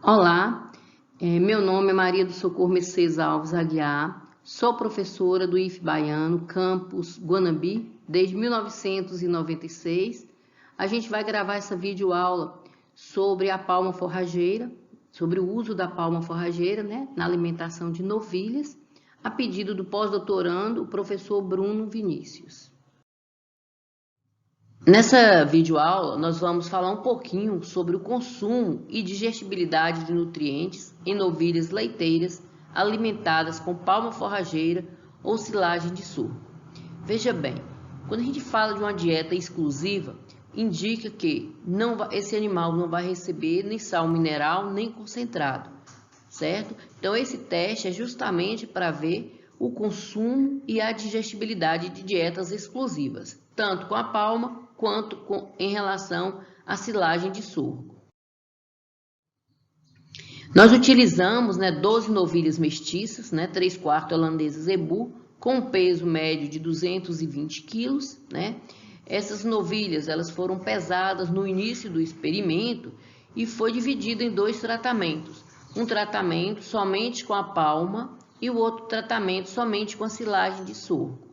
Olá, meu nome é Maria do Socorro Mercedes Alves Aguiar, sou professora do IF Baiano, campus Guanambi, desde 1996. A gente vai gravar essa videoaula sobre a palma forrageira, sobre o uso da palma forrageira, na alimentação de novilhas, a pedido do pós-doutorando, o professor Bruno Vinícius. Nessa videoaula, nós vamos falar um pouquinho sobre o consumo e digestibilidade de nutrientes em novilhas leiteiras alimentadas com palma forrageira ou silagem de sorgo. Veja bem, quando a gente fala de uma dieta exclusiva, indica que esse animal não vai receber nem sal mineral, nem concentrado, certo? Então, esse teste é justamente para ver o consumo e a digestibilidade de dietas exclusivas, tanto com a palma quanto em relação à silagem de sorgo. Nós utilizamos 12 novilhas mestiças, 3/4 holandesas Zebu, com um peso médio de 220 quilos. Essas novilhas elas foram pesadas no início do experimento e foi dividido em 2 tratamentos. Um tratamento somente com a palma e o outro tratamento somente com a silagem de sorgo.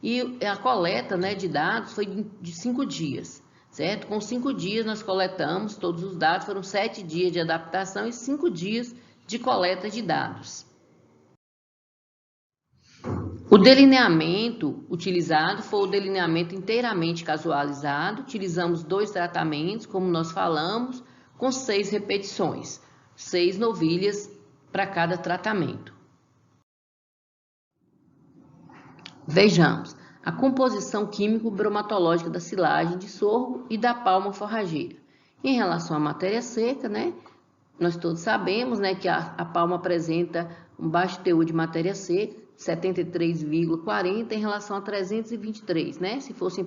E a coleta de dados foi de 5 dias, certo? Com 5 dias nós coletamos todos os dados, foram 7 dias de adaptação e 5 dias de coleta de dados. O delineamento utilizado foi o delineamento inteiramente casualizado, utilizamos 2 tratamentos, como nós falamos, com 6 repetições, 6 novilhas para cada tratamento. Vejamos a composição químico-bromatológica da silagem de sorgo e da palma forrageira. Em relação à matéria seca, nós todos sabemos que a palma apresenta um baixo teor de matéria seca, 73,40 em relação a 323, se fosse em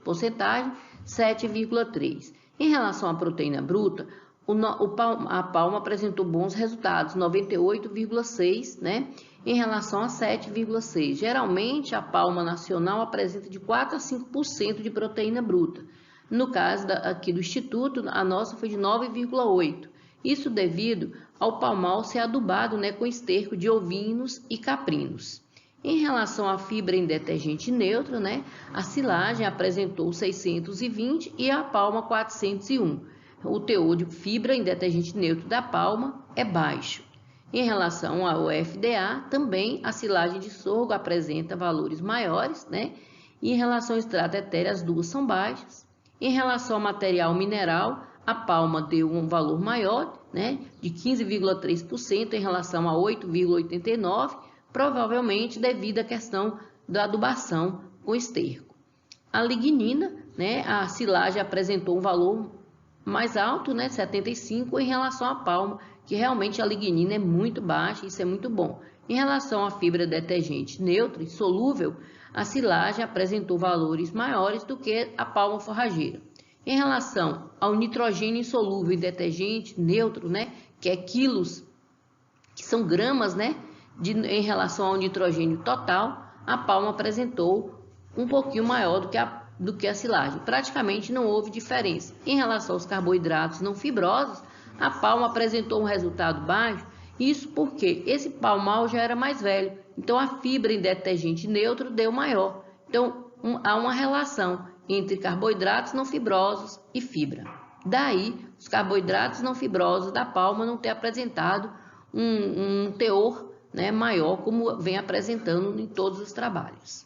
porcentagem, 7,3. Em relação à proteína bruta, a palma apresentou bons resultados, 98,6, em relação a 7,6. Geralmente, a palma nacional apresenta de 4 a 5% de proteína bruta. No caso aqui do Instituto, a nossa foi de 9,8. Isso devido ao palmal ser adubado com esterco de ovinos e caprinos. Em relação à fibra em detergente neutro, a silagem apresentou 620 e a palma 401. O teor de fibra em detergente neutro da palma é baixo. Em relação ao FDA, também a silagem de sorgo apresenta valores maiores, E em relação ao extrato etéreo, as duas são baixas. Em relação ao material mineral, a palma deu um valor maior, de 15,3% em relação a 8,89%, provavelmente devido à questão da adubação com esterco. A lignina, a silagem apresentou um valor mais alto, 75, em relação à palma, que realmente a lignina é muito baixa, isso é muito bom. Em relação à fibra detergente neutra e solúvel, a silagem apresentou valores maiores do que a palma forrageira. Em relação ao nitrogênio insolúvel e detergente neutro, que é quilos, que são gramas, em relação ao nitrogênio total, a palma apresentou um pouquinho maior do que a silagem. Praticamente não houve diferença. Em relação aos carboidratos não fibrosos, a palma apresentou um resultado baixo, isso porque esse palmal já era mais velho, então a fibra em detergente neutro deu maior. Então, há uma relação entre carboidratos não fibrosos e fibra. Daí, os carboidratos não fibrosos da palma não ter apresentado um teor maior, como vem apresentando em todos os trabalhos.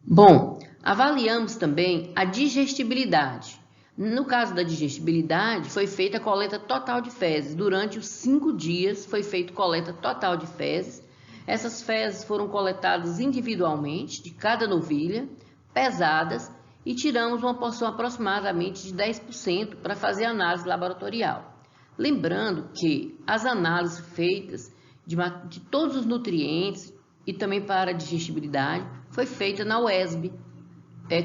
Bom, avaliamos também a digestibilidade. No caso da digestibilidade, foi feita a coleta total de fezes. Durante os 5 dias foi feita coleta total de fezes. Essas fezes foram coletadas individualmente, de cada novilha, pesadas, e tiramos uma porção aproximadamente de 10% para fazer análise laboratorial. Lembrando que as análises feitas de todos os nutrientes e também para a digestibilidade foi feita na UESB,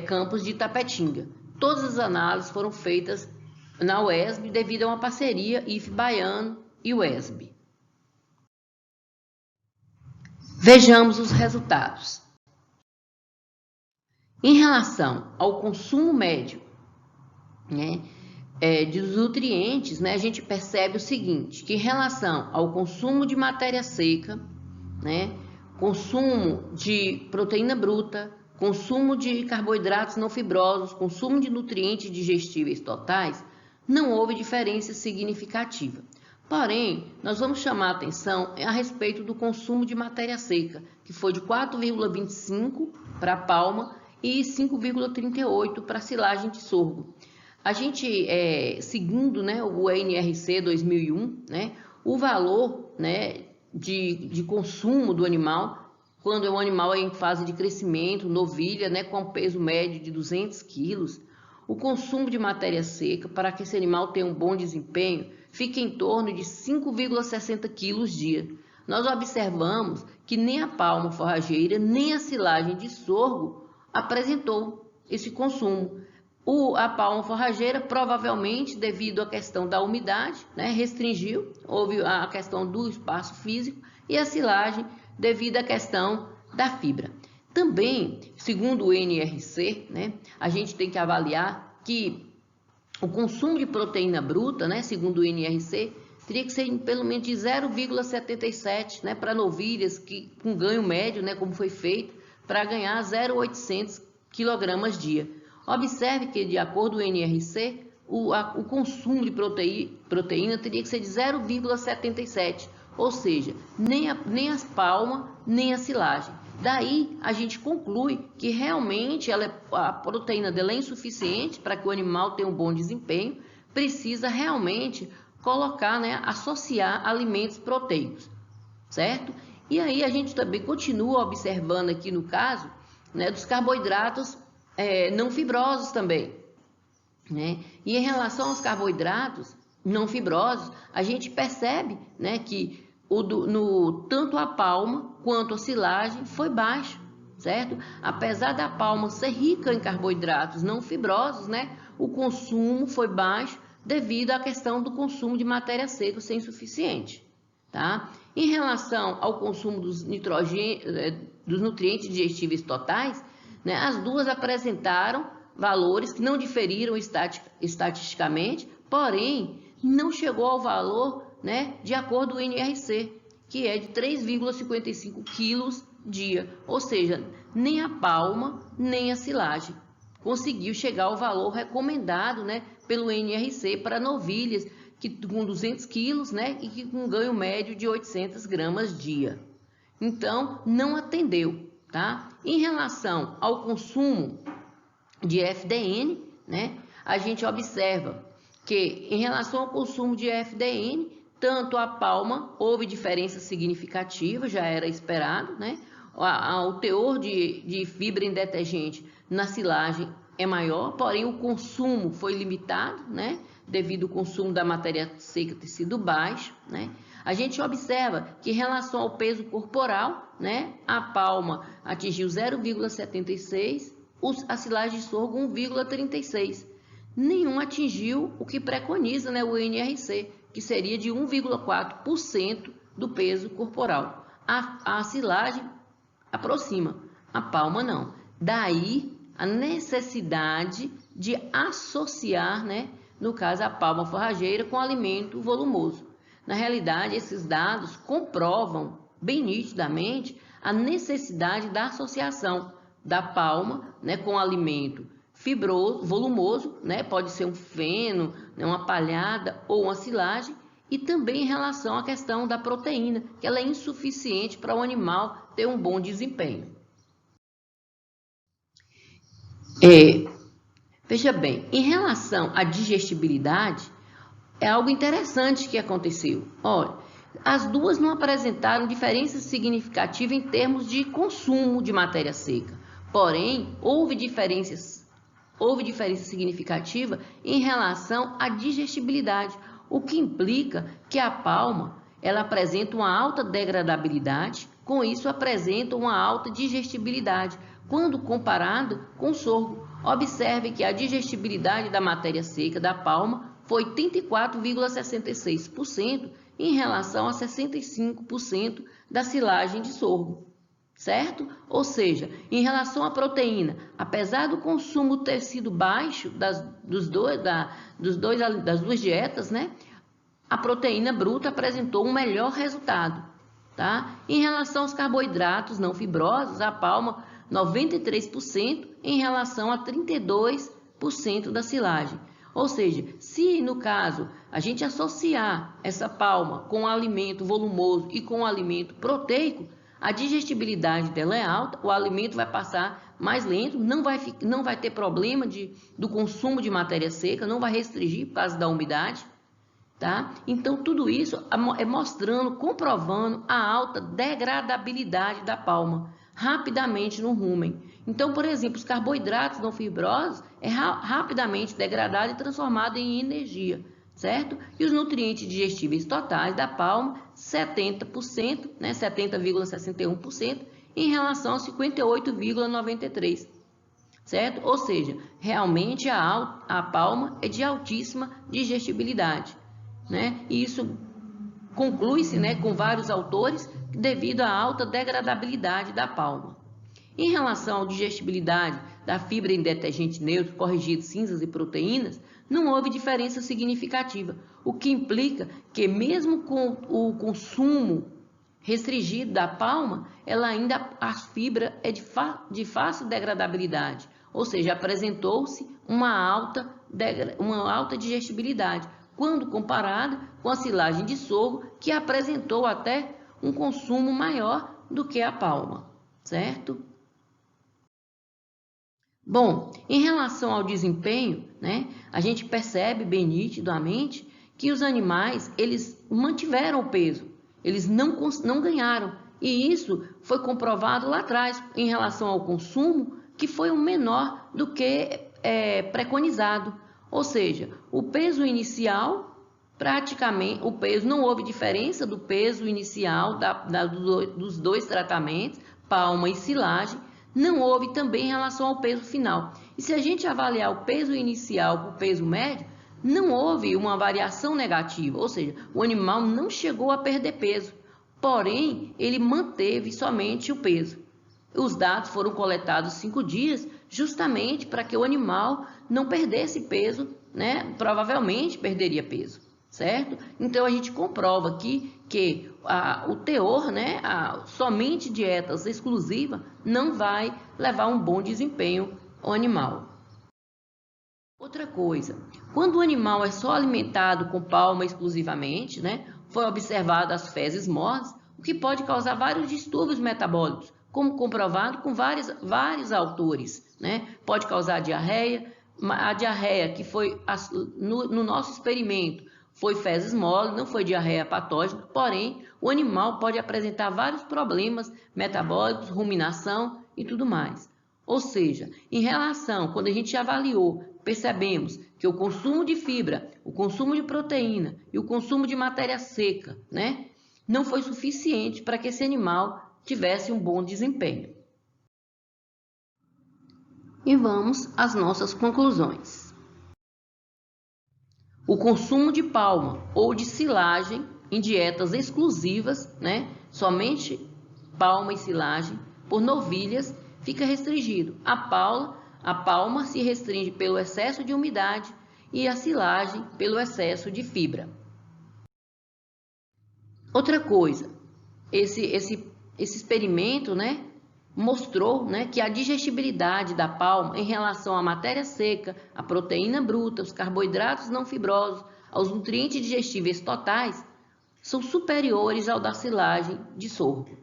campus de Itapetinga. Todas as análises foram feitas na UESB devido a uma parceria IF Baiano e UESB. Vejamos os resultados. Em relação ao consumo médio, dos nutrientes, né, a gente percebe o seguinte, que em relação ao consumo de matéria seca, né, consumo de proteína bruta, consumo de carboidratos não fibrosos, consumo de nutrientes digestíveis totais, não houve diferença significativa. Porém, nós vamos chamar a atenção a respeito do consumo de matéria seca, que foi de 4,25 para a palma e 5,38 para a silagem de sorgo. A gente, segundo, né, o NRC 2001, né, o valor, né, de consumo do animal, quando o animal é em fase de crescimento, novilha, né, com peso médio de 200 quilos, o consumo de matéria seca para que esse animal tenha um bom desempenho fica em torno de 5,60 quilos dia. Nós observamos que nem a palma forrageira, nem a silagem de sorgo apresentou esse consumo. A palma forrageira, provavelmente, devido à questão da umidade, né, restringiu, houve a questão do espaço físico, e a silagem, devido à questão da fibra. Também, segundo o NRC, né, a gente tem que avaliar que o consumo de proteína bruta, né, segundo o NRC, teria que ser pelo menos de 0,77, né, para novilhas com ganho médio, né, como foi feito, para ganhar 0,800 kg dia. Observe que, de acordo com o NRC, o consumo de proteína teria que ser de 0,77, ou seja, nem as palmas, nem a silagem. Daí, a gente conclui que realmente a proteína dela é insuficiente para que o animal tenha um bom desempenho, precisa realmente colocar, né, associar alimentos proteicos, certo? E aí a gente também continua observando aqui no caso, né, dos carboidratos não fibrosos também, né? E em relação aos carboidratos não fibrosos, a gente percebe, né, que tanto a palma quanto a silagem foi baixo, certo? Apesar da palma ser rica em carboidratos não fibrosos, né, o consumo foi baixo devido à questão do consumo de matéria seca ser insuficiente, tá? Em relação ao consumo dos nutrientes digestíveis totais, né, as duas apresentaram valores que não diferiram estatisticamente, porém, não chegou ao valor, né, de acordo com o NRC, que é de 3,55 quilos dia, ou seja, nem a palma, nem a silagem conseguiu chegar ao valor recomendado, né, pelo NRC para novilhas com 200 quilos, né, e que com ganho médio de 800 gramas dia. Então, não atendeu, tá? Em relação ao consumo de FDN, né, a gente observa que, em relação ao consumo de FDN, tanto a palma houve diferença significativa, já era esperado, né? O teor de fibra em detergente na silagem é maior, porém o consumo foi limitado, né? Devido ao consumo da matéria seca ter sido baixo, né? A gente observa que em relação ao peso corporal, né, a palma atingiu 0,76, a silagem de sorgo 1,36. Nenhum atingiu o que preconiza, né, o NRC, que seria de 1,4% do peso corporal. A silagem aproxima, a palma não. Daí a necessidade de associar, né, no caso a palma forrageira, com alimento volumoso. Na realidade, esses dados comprovam bem nitidamente a necessidade da associação da palma, né, com alimento fibroso, volumoso, né, pode ser um feno, né, uma palhada ou uma silagem, e também em relação à questão da proteína, que ela é insuficiente para o animal ter um bom desempenho. Veja bem, em relação à digestibilidade, é algo interessante que aconteceu. Olha, as duas não apresentaram diferença significativa em termos de consumo de matéria seca. Porém, houve diferença significativa em relação à digestibilidade, o que implica que a palma ela apresenta uma alta degradabilidade, com isso apresenta uma alta digestibilidade, quando comparado com o sorgo. Observe que a digestibilidade da matéria seca da palma foi 84,66% em relação a 65% da silagem de sorgo, certo? Ou seja, em relação à proteína, apesar do consumo ter sido baixo das duas dietas, né? A proteína bruta apresentou um melhor resultado, tá? Em relação aos carboidratos não fibrosos, a palma 93% em relação a 32% da silagem. Ou seja, se no caso a gente associar essa palma com o alimento volumoso e com o alimento proteico, a digestibilidade dela é alta, o alimento vai passar mais lento, não vai ter problema do consumo de matéria seca, não vai restringir por causa da umidade. Tá? Então, tudo isso é mostrando, comprovando a alta degradabilidade da palma rapidamente no rumen. Então, por exemplo, os carboidratos não fibrosos é rapidamente degradado e transformado em energia, certo? E os nutrientes digestíveis totais da palma, 70%, né, 70,61% em relação a 58,93%, certo? Ou seja, realmente a palma é de altíssima digestibilidade, né? E isso conclui-se, né, com vários autores devido à alta degradabilidade da palma. Em relação à digestibilidade da fibra em detergente neutro, corrigido cinzas e proteínas, não houve diferença significativa, o que implica que mesmo com o consumo restringido da palma, a fibra é de fácil degradabilidade, ou seja, apresentou-se uma alta digestibilidade, quando comparada com a silagem de sorgo, que apresentou até um consumo maior do que a palma, certo? Bom, em relação ao desempenho, né, a gente percebe bem nitidamente que os animais, eles mantiveram o peso, eles não ganharam, e isso foi comprovado lá atrás em relação ao consumo, que foi o menor do que preconizado, ou seja, o peso inicial, praticamente, o peso não houve diferença do peso inicial dos dois tratamentos, palma e silagem, não houve também em relação ao peso final. E se a gente avaliar o peso inicial para o peso médio, não houve uma variação negativa, ou seja, o animal não chegou a perder peso, porém, ele manteve somente o peso. Os dados foram coletados 5 dias, justamente para que o animal não perdesse peso, né? Provavelmente perderia peso, certo? Então, a gente comprova aqui que o teor, né? Somente dietas exclusivas não vai levar um bom desempenho ao animal. Outra coisa, quando o animal é só alimentado com palma exclusivamente, né? Foi observado as fezes moles, o que pode causar vários distúrbios metabólicos, como comprovado com vários autores, né? Pode causar diarreia, a diarreia que foi no nosso experimento foi fezes mole, não foi diarreia patógena, porém o animal pode apresentar vários problemas metabólicos, ruminação e tudo mais. Ou seja, em relação, quando a gente avaliou, percebemos que o consumo de fibra, o consumo de proteína e o consumo de matéria seca, né, não foi suficiente para que esse animal tivesse um bom desempenho. E vamos às nossas conclusões. O consumo de palma ou de silagem em dietas exclusivas, né, somente palma e silagem, por novilhas, fica restringido. A palma se restringe pelo excesso de umidade e a silagem pelo excesso de fibra. Outra coisa, esse experimento, né, mostrou, né, que a digestibilidade da palma em relação à matéria seca, à proteína bruta, aos carboidratos não fibrosos, aos nutrientes digestíveis totais, são superiores ao da silagem de sorgo.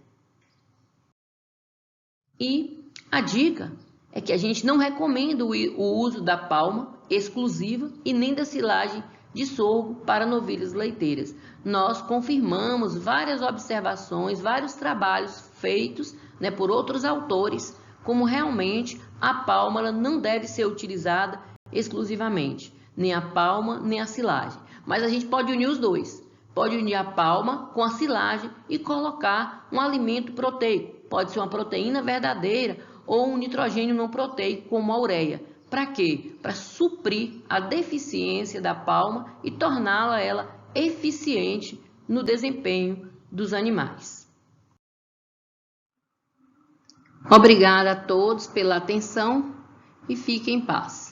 E a dica é que a gente não recomenda o uso da palma exclusiva e nem da silagem de sorgo para novilhas leiteiras. Nós confirmamos várias observações, vários trabalhos feitos, né, por outros autores, como realmente a palma ela não deve ser utilizada exclusivamente, nem a palma nem a silagem. Mas a gente pode unir os dois. Pode unir a palma com a silagem e colocar um alimento proteico. Pode ser uma proteína verdadeira ou um nitrogênio não proteico, como a ureia. Para quê? Para suprir a deficiência da palma e torná-la ela eficiente no desempenho dos animais. Obrigada a todos pela atenção e fiquem em paz.